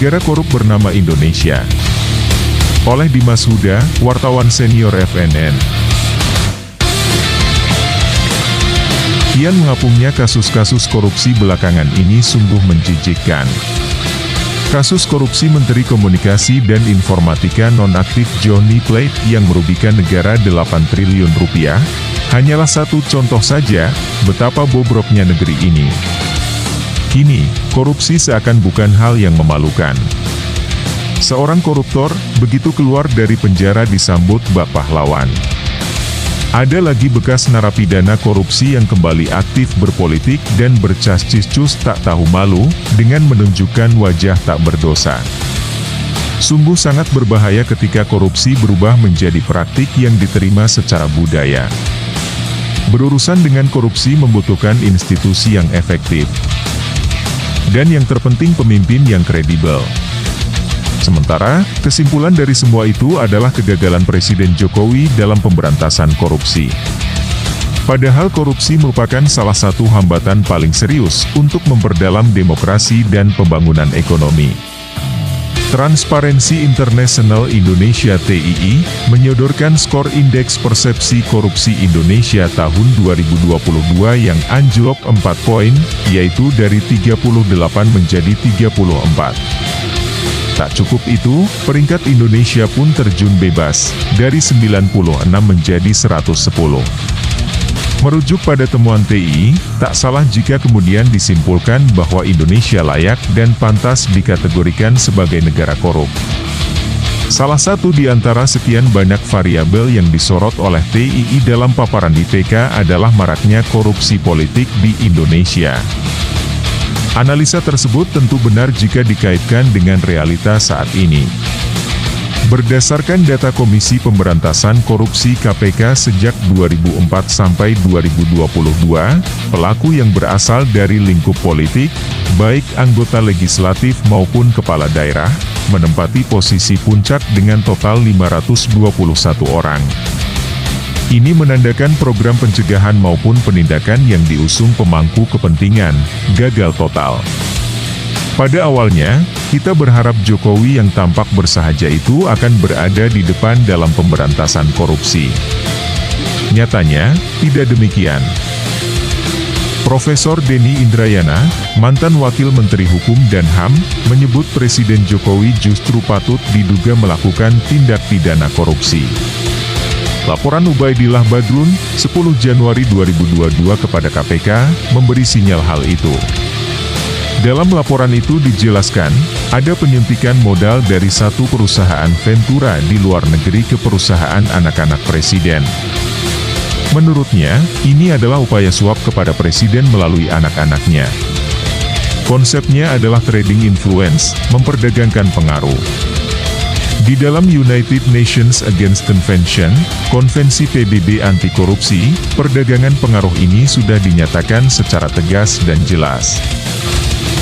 negara korup bernama Indonesia. Oleh Dimas Huda, wartawan senior FNN. Kian mengapungnya kasus-kasus korupsi belakangan ini sungguh menjijikkan. Kasus korupsi Menteri Komunikasi dan Informatika nonaktif Johnny Plate yang merugikan negara 8 triliun rupiah, hanyalah satu contoh saja betapa bobroknya negeri ini. Kini, korupsi seakan bukan hal yang memalukan. Seorang koruptor, begitu keluar dari penjara disambut bak pahlawan. Ada lagi bekas narapidana korupsi yang kembali aktif berpolitik dan bercas-cicus tak tahu malu, dengan menunjukkan wajah tak berdosa. Sungguh sangat berbahaya ketika korupsi berubah menjadi praktik yang diterima secara budaya. Berurusan dengan korupsi membutuhkan institusi yang efektif. Dan yang terpenting pemimpin yang kredibel. Sementara, kesimpulan dari semua itu adalah kegagalan Presiden Jokowi dalam pemberantasan korupsi. Padahal korupsi merupakan salah satu hambatan paling serius untuk memperdalam demokrasi dan pembangunan ekonomi. Transparency International Indonesia (TII) menyodorkan skor Indeks Persepsi Korupsi Indonesia tahun 2022 yang anjlok 4 poin, yaitu dari 38 menjadi 34. Tak cukup itu, peringkat Indonesia pun terjun bebas, dari 96 menjadi 110. Merujuk pada temuan TII, tak salah jika kemudian disimpulkan bahwa Indonesia layak dan pantas dikategorikan sebagai negara korup. Salah satu di antara sekian banyak variabel yang disorot oleh TII dalam paparan IPK adalah maraknya korupsi politik di Indonesia. Analisa tersebut tentu benar jika dikaitkan dengan realitas saat ini. Berdasarkan data Komisi Pemberantasan Korupsi KPK sejak 2004 sampai 2022, pelaku yang berasal dari lingkup politik, baik anggota legislatif maupun kepala daerah, menempati posisi puncak dengan total 521 orang. Ini menandakan program pencegahan maupun penindakan yang diusung pemangku kepentingan gagal total. Pada awalnya, kita berharap Jokowi yang tampak bersahaja itu akan berada di depan dalam pemberantasan korupsi. Nyatanya, tidak demikian. Profesor Denny Indrayana, mantan Wakil Menteri Hukum dan HAM, menyebut Presiden Jokowi justru patut diduga melakukan tindak pidana korupsi. Laporan Ubaidillah Badrun, 10 Januari 2022 kepada KPK, memberi sinyal hal itu. Dalam laporan itu dijelaskan, ada penyuntikan modal dari satu perusahaan Ventura di luar negeri ke perusahaan anak-anak Presiden. Menurutnya, ini adalah upaya suap kepada Presiden melalui anak-anaknya. Konsepnya adalah trading influence, memperdagangkan pengaruh. Di dalam United Nations Against Convention, Konvensi PBB Anti Korupsi, perdagangan pengaruh ini sudah dinyatakan secara tegas dan jelas.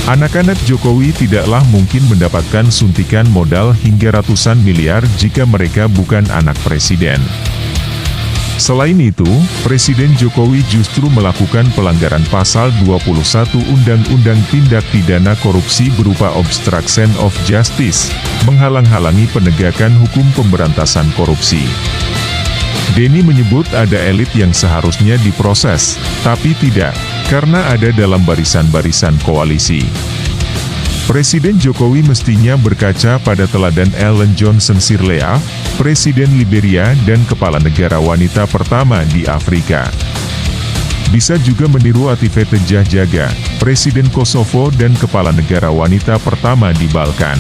Anak-anak Jokowi tidaklah mungkin mendapatkan suntikan modal hingga ratusan miliar jika mereka bukan anak presiden. Selain itu, Presiden Jokowi justru melakukan pelanggaran pasal 21 Undang-Undang Tindak Pidana Korupsi berupa obstruction of justice, menghalang-halangi penegakan hukum pemberantasan korupsi. Denny menyebut ada elit yang seharusnya diproses, tapi tidak, karena ada dalam barisan-barisan koalisi. Presiden Jokowi mestinya berkaca pada teladan Ellen Johnson Sirleaf, Presiden Liberia dan kepala negara wanita pertama di Afrika. Bisa juga meniru Ativete Jahjaga, Presiden Kosovo dan kepala negara wanita pertama di Balkan.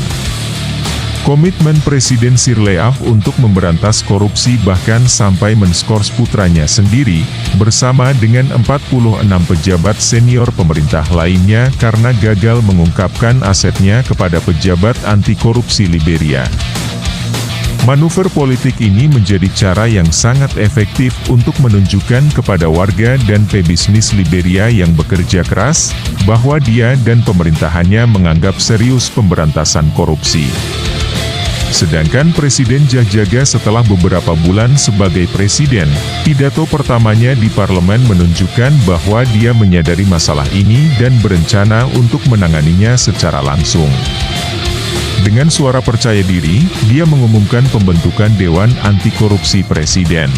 Komitmen Presiden Sirleaf untuk memberantas korupsi bahkan sampai menskors putranya sendiri, bersama dengan 46 pejabat senior pemerintah lainnya karena gagal mengungkapkan asetnya kepada pejabat anti korupsi Liberia. Manuver politik ini menjadi cara yang sangat efektif untuk menunjukkan kepada warga dan pebisnis Liberia yang bekerja keras, bahwa dia dan pemerintahannya menganggap serius pemberantasan korupsi. Sedangkan Presiden Jahjaga setelah beberapa bulan sebagai presiden, pidato pertamanya di parlemen menunjukkan bahwa dia menyadari masalah ini dan berencana untuk menanganinya secara langsung. Dengan suara percaya diri, dia mengumumkan pembentukan Dewan Anti Korupsi Presiden.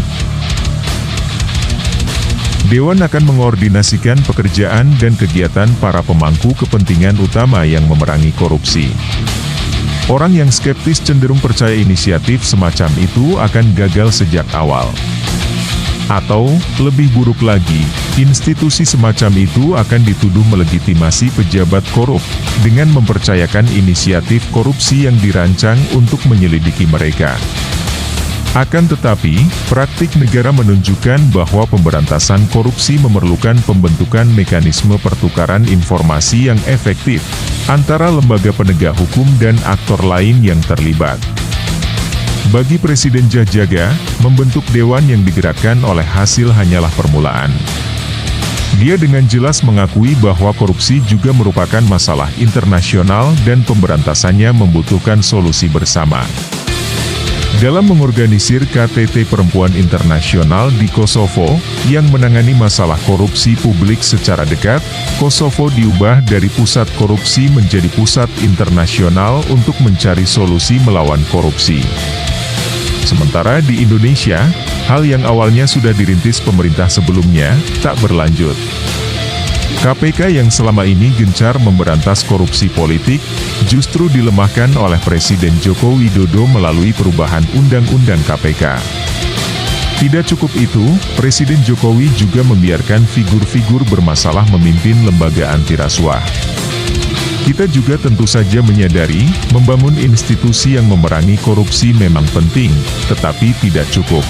Dewan akan mengordinasikan pekerjaan dan kegiatan para pemangku kepentingan utama yang memerangi korupsi. Orang yang skeptis cenderung percaya inisiatif semacam itu akan gagal sejak awal. Atau, lebih buruk lagi, institusi semacam itu akan dituduh melegitimasi pejabat korup, dengan mempercayakan inisiatif korupsi yang dirancang untuk menyelidiki mereka. Akan tetapi, praktik negara menunjukkan bahwa pemberantasan korupsi memerlukan pembentukan mekanisme pertukaran informasi yang efektif antara lembaga penegak hukum dan aktor lain yang terlibat. Bagi Presiden Jajaga, membentuk dewan yang digerakkan oleh hasil hanyalah permulaan. Dia dengan jelas mengakui bahwa korupsi juga merupakan masalah internasional dan pemberantasannya membutuhkan solusi bersama. Dalam mengorganisir KTT Perempuan Internasional di Kosovo, yang menangani masalah korupsi publik secara dekat, Kosovo diubah dari pusat korupsi menjadi pusat internasional untuk mencari solusi melawan korupsi. Sementara di Indonesia, hal yang awalnya sudah dirintis pemerintah sebelumnya, tak berlanjut. KPK yang selama ini gencar memberantas korupsi politik, justru dilemahkan oleh Presiden Joko Widodo melalui perubahan Undang-Undang KPK. Tidak cukup itu, Presiden Jokowi juga membiarkan figur-figur bermasalah memimpin lembaga anti rasuah. Kita juga tentu saja menyadari, membangun institusi yang memerangi korupsi memang penting, tetapi tidak cukup.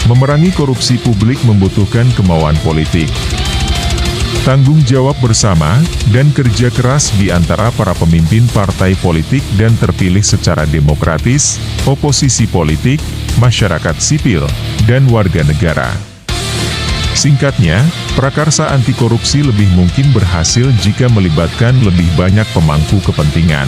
Memerangi korupsi publik membutuhkan kemauan politik, tanggung jawab bersama, dan kerja keras di antara para pemimpin partai politik dan terpilih secara demokratis, oposisi politik, masyarakat sipil, dan warga negara. Singkatnya, prakarsa anti korupsi lebih mungkin berhasil jika melibatkan lebih banyak pemangku kepentingan.